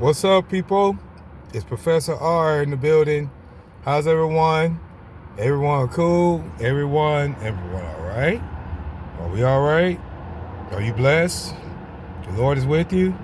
What's up, people? It's Professor R in the building. How's everyone? Everyone cool? Everyone all right? Are we all right? Are you blessed? The Lord is with you?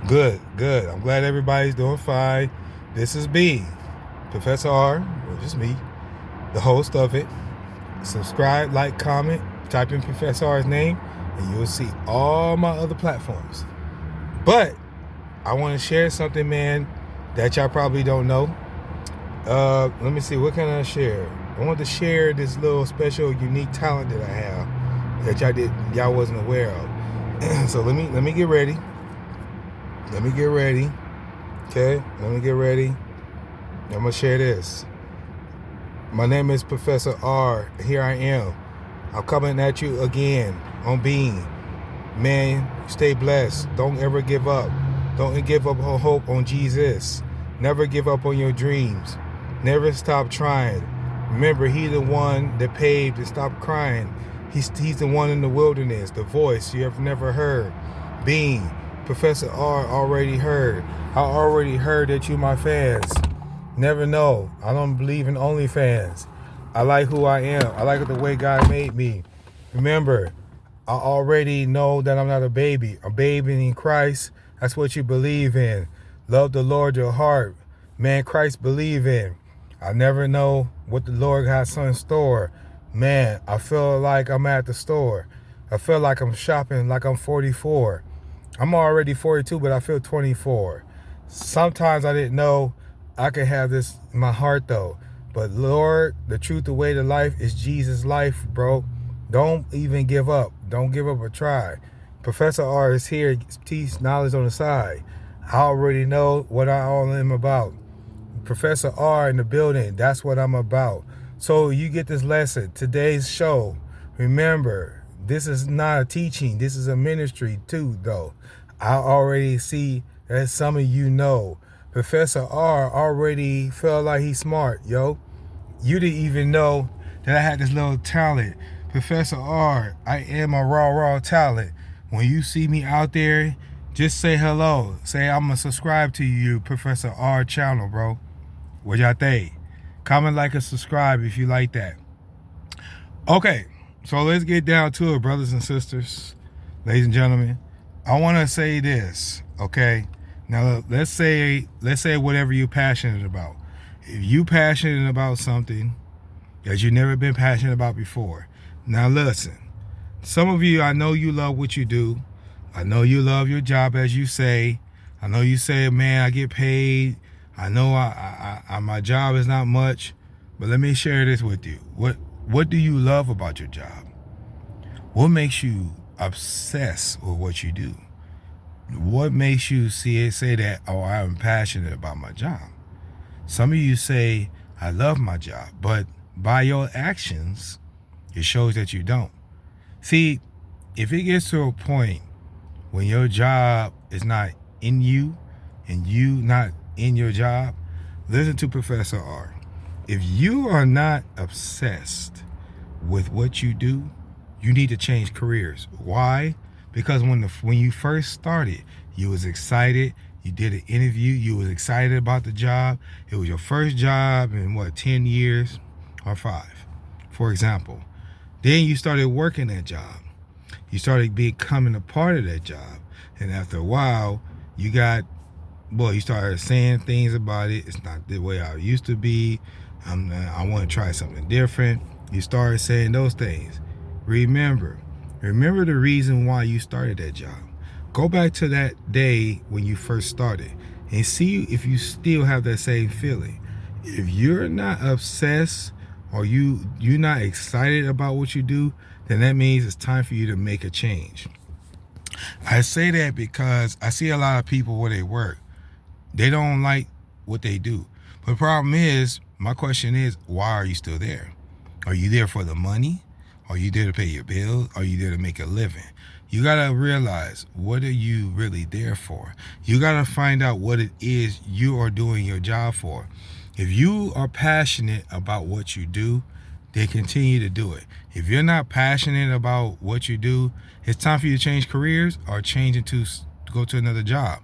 Good. I'm glad everybody's doing fine. This is B, Professor R, or just me, the host of it. Subscribe, like, comment, type in Professor R's name, and you'll see all my other platforms. But I want to share something, man, that y'all probably don't know. Let me see, what can I share? I want to share this little special, unique talent that I have that y'all wasn't aware of. So let me get ready. Okay, let me get ready. I'm gonna share this. My name is Professor R. Here I am. I'm coming at you again on B.E.I.N.G. Man, stay blessed. Don't ever give up. Don't give up hope on Jesus. Never give up on your dreams. Never stop trying. Remember, He's the one that paved and stopped crying. He's the one in the wilderness, the voice you have never heard. B.E.I.N.G. Professor R already heard. I already heard that you my fans. Never know. I don't believe in OnlyFans. I like who I am. I like the way God made me. Remember, I already know that I'm not a baby. A baby in Christ. That's what you believe in. Love the Lord your heart. Man, Christ believe in. I never know what the Lord has in store. Man, I feel like I'm at the store. I feel like I'm shopping like I'm 44. I'm already 42, but I feel 24. Sometimes I didn't know I could have this in my heart though. But Lord, the truth, the way to life is Jesus' life, bro. Don't even give up. Don't give up a try. Professor R is here to teach knowledge on the side. I already know what I all am about. Professor R in the building. That's what I'm about. So you get this lesson. Today's show. Remember, this is not a teaching. This is a ministry too, though. I already see that some of you know. Professor R already felt like he's smart, yo. You didn't even know that I had this little talent. Professor R, I am a raw talent. When you see me out there, just say hello. Say I'm going to subscribe to you, Professor R channel, bro. What y'all think? Comment, like, and subscribe if you like that. Okay, so let's get down to it, brothers and sisters, ladies and gentlemen. I want to say this, okay? Now, let's say whatever you're passionate about. If you passionate about something that you've never been passionate about before, now listen. Some of you, I know you love what you do. I know you love your job, as you say. I know you say, man, I get paid. I know my job is not much, but let me share this with you. What do you love about your job? What makes you obsess with what you do? What makes you say that, oh, I'm passionate about my job? Some of you say, I love my job, but by your actions, it shows that you don't. See, if it gets to a point when your job is not in you and you not in your job, listen to Professor R. If you are not obsessed with what you do, you need to change careers. Why? Because when you first started, you was excited. You did an interview. You was excited about the job. It was your first job in 10 years or 5, for example. Then you started working that job. You started becoming a part of that job. And after a while, you started saying things about it. It's not the way I used to be. I want to try something different. You started saying those things. Remember the reason why you started that job. Go back to that day when you first started and see if you still have that same feeling. If you're not obsessed or you're not excited about what you do, then that means it's time for you to make a change. I say that because I see a lot of people where they work. They don't like what they do. But the problem is, my question is, why are you still there? Are you there for the money? Are you there to pay your bills? Are you there to make a living? You got to realize, what are you really there for? You got to find out what it is you are doing your job for. If you are passionate about what you do, then continue to do it. If you're not passionate about what you do, it's time for you to change careers or change it to go to another job.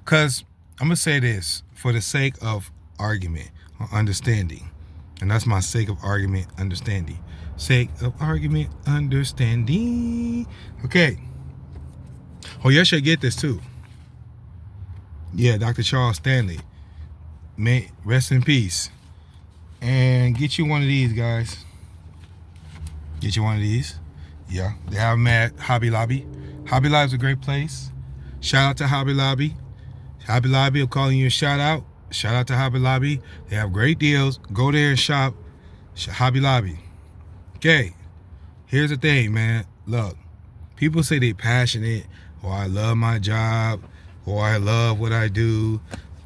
Because I'm going to say this for the sake of argument or understanding. And that's my sake of argument, understanding. Sake of argument, understanding. Okay. Oh, you should get this too. Yeah, Dr. Charles Stanley. May rest in peace. And get you one of these, guys. Get you one of these. Yeah, they have them at Hobby Lobby. Hobby Lobby is a great place. Shout out to Hobby Lobby. Hobby Lobby, I'm calling you a shout out. Shout out to Hobby Lobby. They have great deals. Go there and shop. Hobby Lobby. Okay, here's the thing, man. Look, people say they passionate, or I love my job, or I love what I do,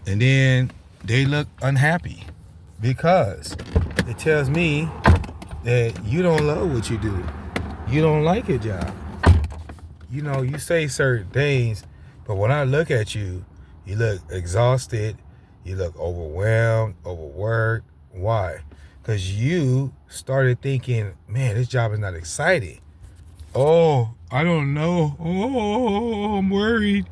and then they look unhappy because it tells me that you don't love what you do. You don't like your job. You know, you say certain things, but when I look at you, you look exhausted, you look overwhelmed, overworked. Why? Because you started thinking, man, this job is not exciting. Oh, I don't know. Oh, I'm worried.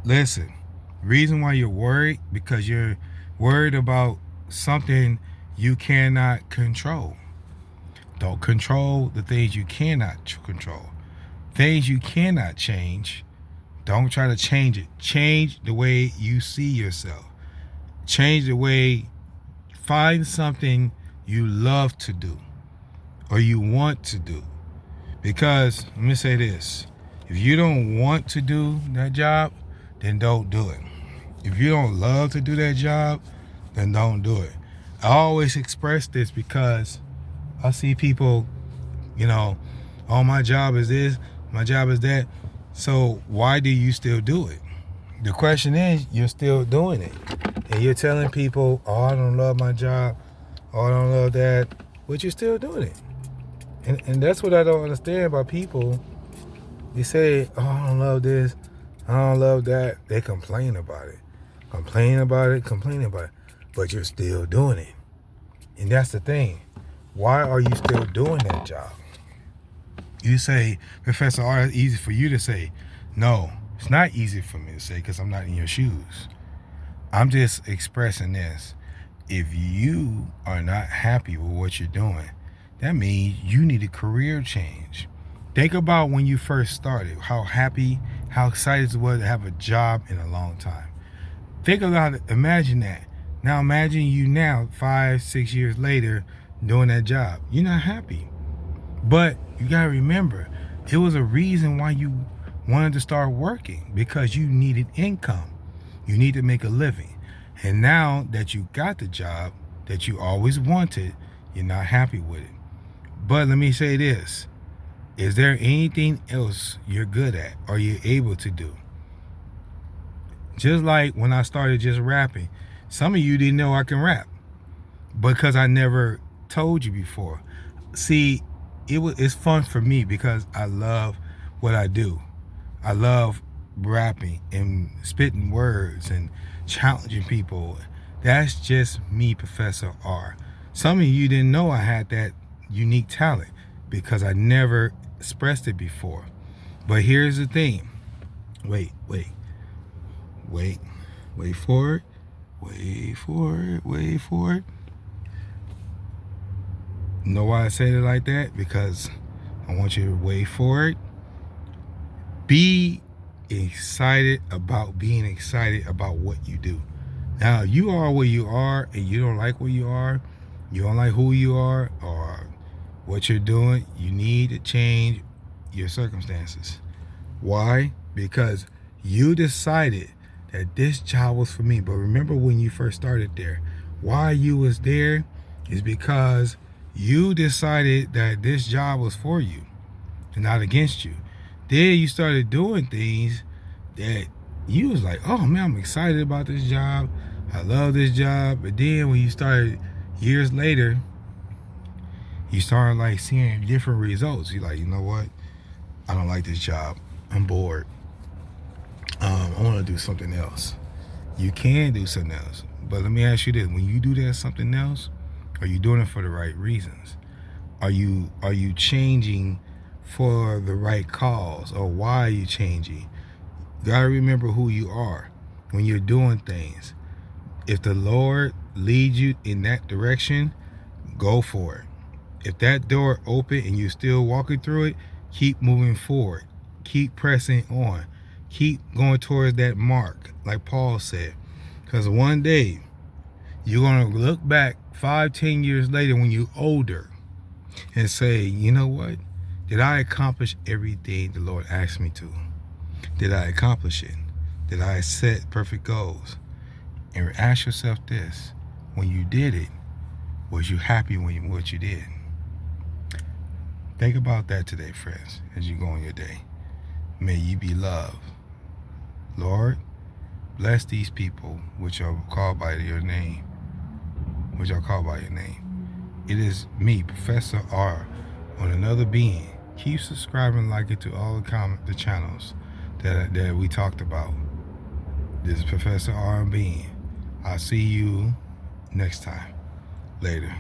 Listen, reason why you're worried, because you're worried about something you cannot control. Don't control the things you cannot control. Things you cannot change, don't try to change it. Change the way you see yourself. Change the way, find something you love to do or you want to do. Because, let me say this, if you don't want to do that job, then don't do it. If you don't love to do that job, then don't do it. I always express this because I see people, you know, oh, my job is this, my job is that. So why do you still do it? The question is, you're still doing it. And you're telling people, oh, I don't love my job, oh, I don't love that, but you're still doing it. And that's what I don't understand about people. You say, oh, I don't love this, I don't love that. They complain about it. Complain about it. But you're still doing it. And that's the thing. Why are you still doing that job? You say, Professor R, it's easy for you to say. No, it's not easy for me to say because I'm not in your shoes. I'm just expressing this. If you are not happy with what you're doing, that means you need a career change. Think about when you first started, how happy, how excited it was to have a job in a long time. Think about it, imagine that. Now imagine you now, 5-6 years later, doing that job. You're not happy. But you gotta remember, it was a reason why you wanted to start working, because you needed income. You need to make a living. And now that you got the job that you always wanted, you're not happy with it. But let me say this. Is there anything else you're good at or you're able to do? Just like when I started just rapping, some of you didn't know I can rap because I never told you before. See, it's fun for me because I love what I do. I love rapping and spitting words and challenging people. That's just me, Professor R. Some of you didn't know I had that unique talent because I never expressed it before. But here's the thing. Wait for it. Know why I said it like that? Because I want you to wait for it. Be excited about being excited about what you do. Now, you are where you are and you don't like where you are, you don't like who you are or what you're doing, you need to change your circumstances. Why? Because you decided that this job was for me. But remember when you first started there, why you was there is because you decided that this job was for you and not against you. Then you started doing things that you was like, oh man, I'm excited about this job. I love this job. But then when you started years later, you started like seeing different results. You're like, you know what? I don't like this job. I'm bored. I want to do something else. You can do something else. But let me ask you this. When you do that something else, are you doing it for the right reasons? Are you changing for the right cause? Or why are you changing? You gotta remember who you are. when you're doing things. If the Lord leads you in that direction, go for it. If that door open and you're still walking through it, keep moving forward. Keep pressing on. Keep going towards that mark, like Paul said. Because one day, you're going to look back 5-10 years later when you're older and say, you know what? Did I accomplish everything the Lord asked me to? Did I accomplish it? Did I set perfect goals? And ask yourself this: when you did it, was you happy with what you did? Think about that today, friends, as you go on your day. May you be loved. Lord, bless these people which are called by your name. Which are called by your name. It is me, Professor R, on another being. Keep subscribing, like it to all the channels that we talked about. This is Professor R and B.E.I.N.G. I'll see you next time. Later.